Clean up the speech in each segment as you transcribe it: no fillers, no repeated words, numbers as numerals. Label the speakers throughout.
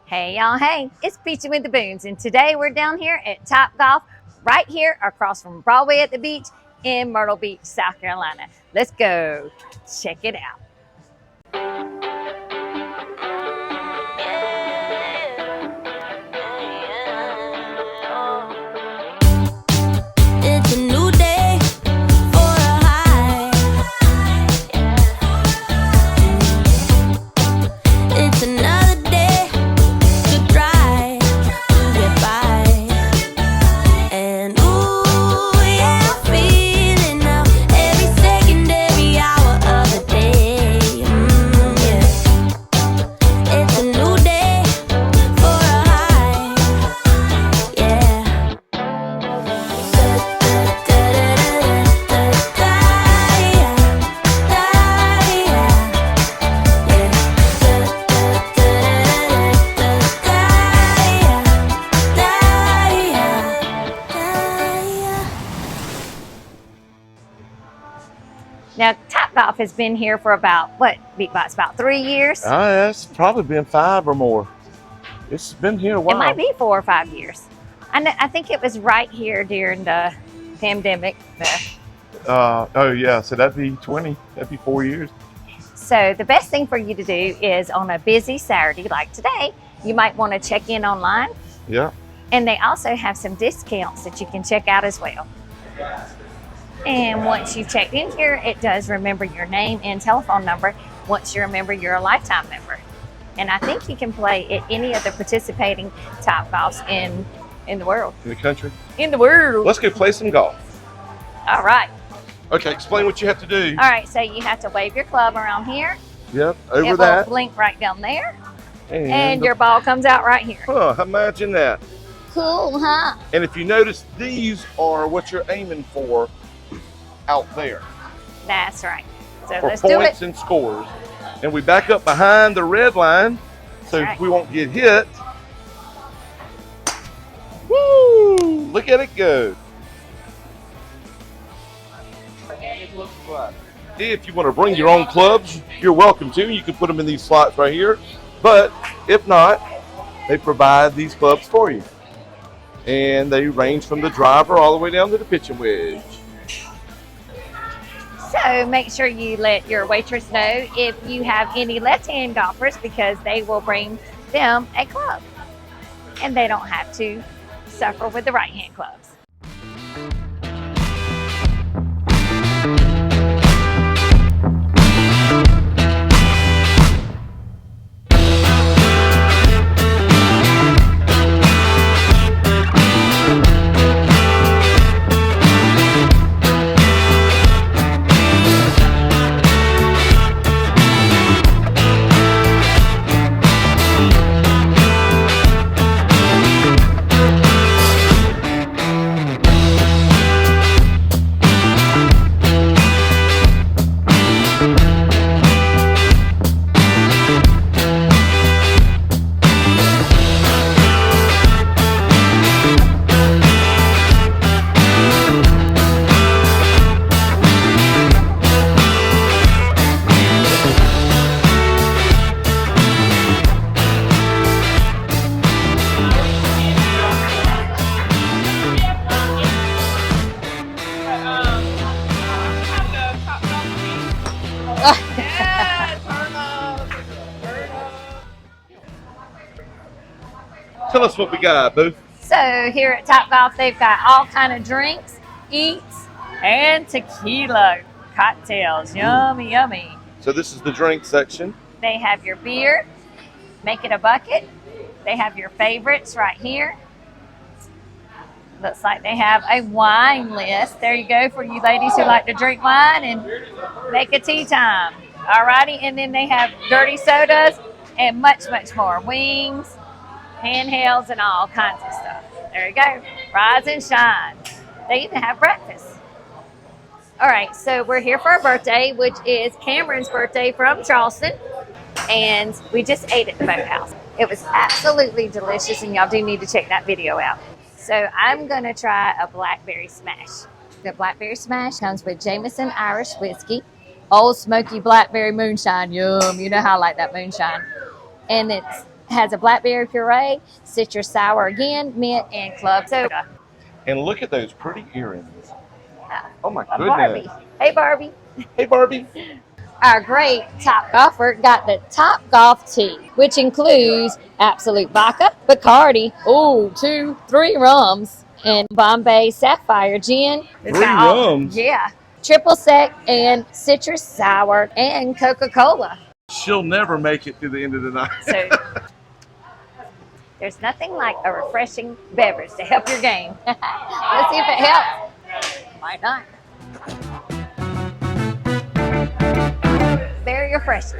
Speaker 1: Hey y'all, hey, it's Beachin With The Boones, and today we're down here at TopGolf, right here across from Broadway at the beach in Myrtle Beach, South Carolina. Let's go check it out.
Speaker 2: It's a new day for a high. It's another day to try to get by. And ooh, yeah, I'm feeling now every second, every hour of the day. Yeah. It's a new day for a high. Yeah.
Speaker 1: Now, TopGolf has been here for about, it's about 3 years?
Speaker 3: It's probably been 5 or more. It's been here a while.
Speaker 1: It might be 4 or 5 years. I think it was right here during the pandemic.
Speaker 3: Oh yeah, so that'd be 20. That'd be 4 years.
Speaker 1: So the best thing for you to do is on a busy Saturday like today, you might want to check in online.
Speaker 3: Yeah.
Speaker 1: And they also have some discounts that you can check out as well. And once you've checked in here, it does remember your name and telephone number. Once you're a member, you're a lifetime member. And I think you can play at any of the participating TopGolfs in the world.
Speaker 3: In the country.
Speaker 1: In the world.
Speaker 3: Let's go play some golf.
Speaker 1: All right.
Speaker 3: Okay, explain what you have to do.
Speaker 1: All right, so you have to wave your club around here.
Speaker 3: Yep, over
Speaker 1: it
Speaker 3: that.
Speaker 1: will blink right down there.
Speaker 3: And
Speaker 1: your ball comes out right here.
Speaker 3: Imagine that.
Speaker 1: Cool, huh?
Speaker 3: And if you notice, these are what you're aiming for out there.
Speaker 1: That's right. So
Speaker 3: for
Speaker 1: let's do it.
Speaker 3: points and scores. And we back up behind the red line so
Speaker 1: right.
Speaker 3: we won't get hit. Woo! Look at it go. If you want to bring your own clubs, you're welcome to. You can put them in these slots right here. But if not, they provide these clubs for you. And they range from the driver all the way down to the pitching wedge.
Speaker 1: So make sure you let your waitress know if you have any left-hand golfers, because they will bring them a club. And they don't have to suffer with the right-hand clubs.
Speaker 3: Tell us what we got, Boo.
Speaker 1: So here at TopGolf, they've got all kind of drinks, eats, and tequila cocktails. Yummy, yummy.
Speaker 3: So this is the drink section.
Speaker 1: They have your beer, make it a bucket. They have your favorites right here. Looks like they have a wine list. There you go for you ladies who like to drink wine and make a tea time. Alrighty, and then they have dirty sodas and much, much more. Wings, handhelds, and all kinds of stuff. There you go. Rise and shine. They even have breakfast. All right, so we're here for our birthday, which is Cameron's birthday from Charleston. And we just ate at the boathouse. It was absolutely delicious, and y'all do need to check that video out. So I'm gonna try a blackberry smash. The blackberry smash comes with Jameson Irish whiskey, Old Smoky blackberry moonshine, yum, you know how I like that moonshine. And it's has a blackberry puree, citrus sour again, mint, and club soda.
Speaker 3: And look at those pretty earrings. Oh my
Speaker 1: A
Speaker 3: goodness.
Speaker 1: Barbie. Hey, Barbie.
Speaker 3: Hey, Barbie.
Speaker 1: Our great Top Golfer got the Top Golf tea, which includes Absolute Vodka, Bacardi, 2, 3 rums, and Bombay Sapphire Gin. It's
Speaker 3: 3
Speaker 1: got
Speaker 3: rums?
Speaker 1: Yeah. Triple sec and citrus sour and Coca-Cola.
Speaker 3: She'll never make it through the end of the night.
Speaker 1: So there's nothing like a refreshing beverage to help your game. Let's see if it helps. Might not. Very refreshing.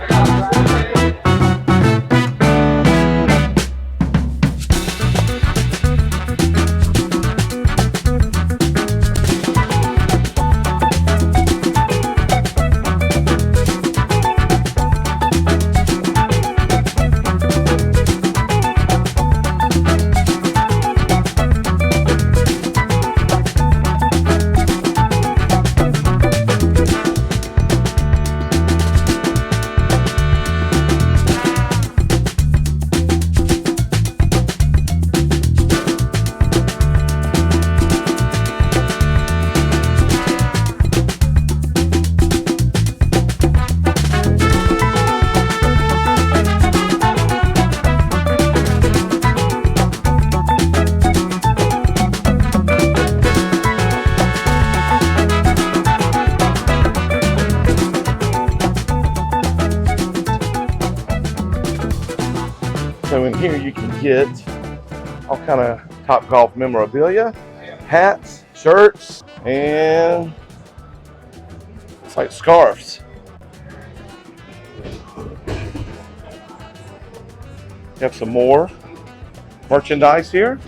Speaker 3: So in here you can get all kind of Top Golf memorabilia, hats, shirts, and it's like scarves. You have some more merchandise here.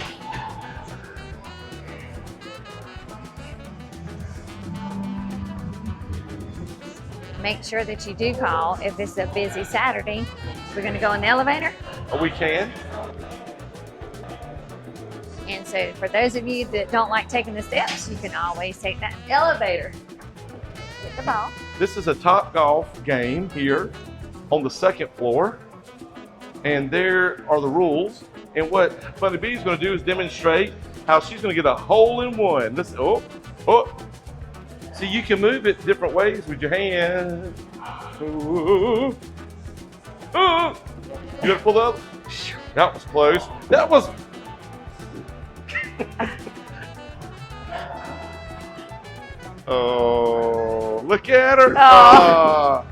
Speaker 1: Make sure that you do call if it's a busy Saturday. We're going to go in the elevator.
Speaker 3: Oh, we can.
Speaker 1: And so for those of you that don't like taking the steps, you can always take that elevator. Get the ball.
Speaker 3: This is a Top Golf game here on the 2nd floor. And there are the rules. And what Funny Bee's going to do is demonstrate how she's going to get a hole-in-one. Listen, oh. See, you can move it different ways with your hand. Ooh. Ooh. You gotta pull up. That was close. That was. Oh, look at her.
Speaker 1: Oh.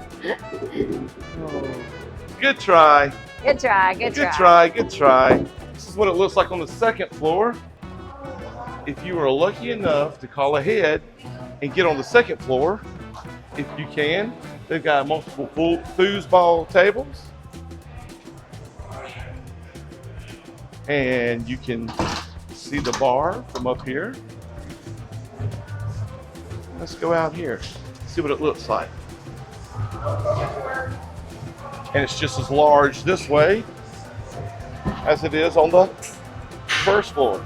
Speaker 3: Good try.
Speaker 1: Good try. Good
Speaker 3: Good
Speaker 1: try.
Speaker 3: try. Good try. This is what it looks like on the 2nd floor. If you are lucky enough to call ahead and get on the 2nd floor, if you can, they've got multiple foosball tables. And you can see the bar from up here. Let's go out here, see what it looks like. And it's just as large this way as it is on the 1st floor.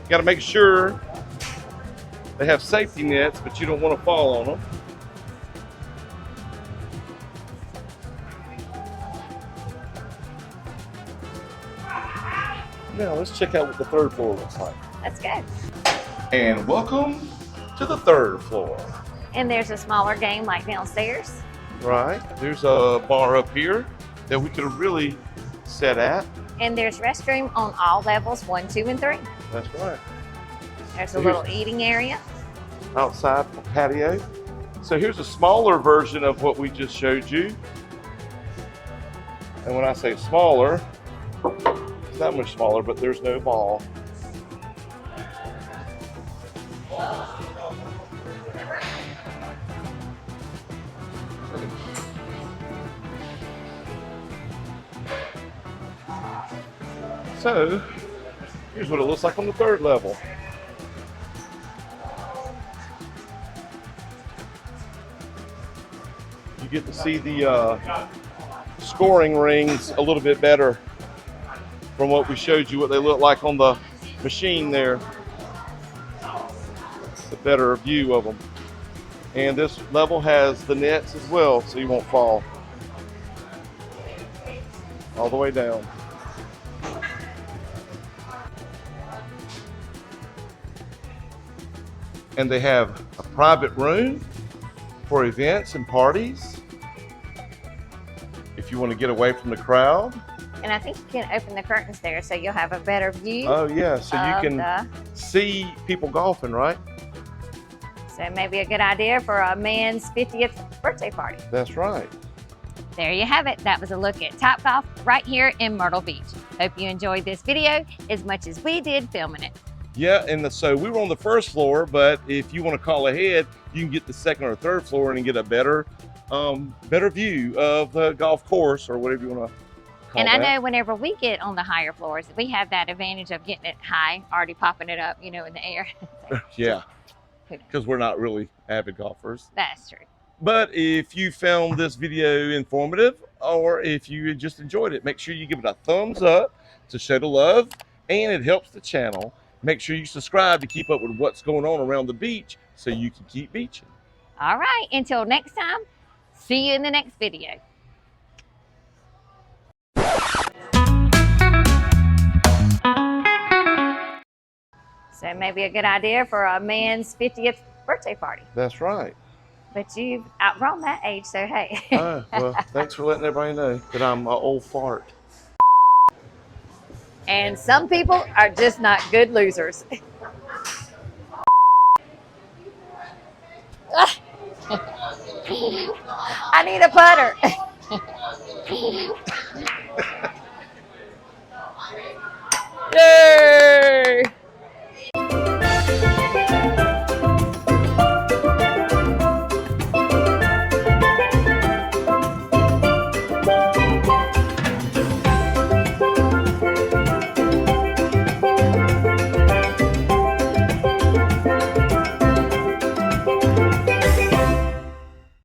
Speaker 3: You gotta make sure they have safety nets, but you don't want to fall on them. Now let's check out what the 3rd floor looks like.
Speaker 1: Let's go.
Speaker 3: And welcome to the 3rd floor.
Speaker 1: And there's a smaller game like downstairs.
Speaker 3: Right, there's a bar up here that we could really sit at.
Speaker 1: And there's restroom on all levels, 1, 2, and 3.
Speaker 3: That's right.
Speaker 1: There's a little eating area.
Speaker 3: Outside patio. So here's a smaller version of what we just showed you. And when I say smaller, it's not much smaller, but there's no ball. So here's what it looks like on the 3rd level. You get to see the scoring rings a little bit better from what we showed you, what they look like on the machine there. It's a better view of them. And this level has the nets as well, so you won't fall. all the way down. And they have a private room for events and parties if you want to get away from the crowd.
Speaker 1: And I think you can open the curtains there so you'll have a better view.
Speaker 3: Oh yeah, so you can see people golfing, right?
Speaker 1: So maybe a good idea for a man's 50th birthday party.
Speaker 3: That's right.
Speaker 1: There you have it. That was a look at TopGolf right here in Myrtle Beach. Hope you enjoyed this video as much as we did filming it.
Speaker 3: Yeah, and so we were on the first floor, but if you want to call ahead, you can get the second or third floor and get a better view of the golf course or whatever you want to call
Speaker 1: And
Speaker 3: that.
Speaker 1: I know whenever we get on the higher floors, we have that advantage of getting it high, already popping it up, you know, in the air.
Speaker 3: Yeah, because we're not really avid golfers.
Speaker 1: That's true.
Speaker 3: But if you found this video informative or if you just enjoyed it, make sure you give it a thumbs up to show the love, and it helps the channel. Make sure you subscribe to keep up with what's going on around the beach so you can keep beaching.
Speaker 1: All right, until next time, see you in the next video. So maybe a good idea for a man's 50th birthday party.
Speaker 3: That's right.
Speaker 1: But you've outgrown that age, so hey.
Speaker 3: Oh, well, thanks for letting everybody know that I'm an old fart.
Speaker 1: And some people are just not good losers. I need a putter.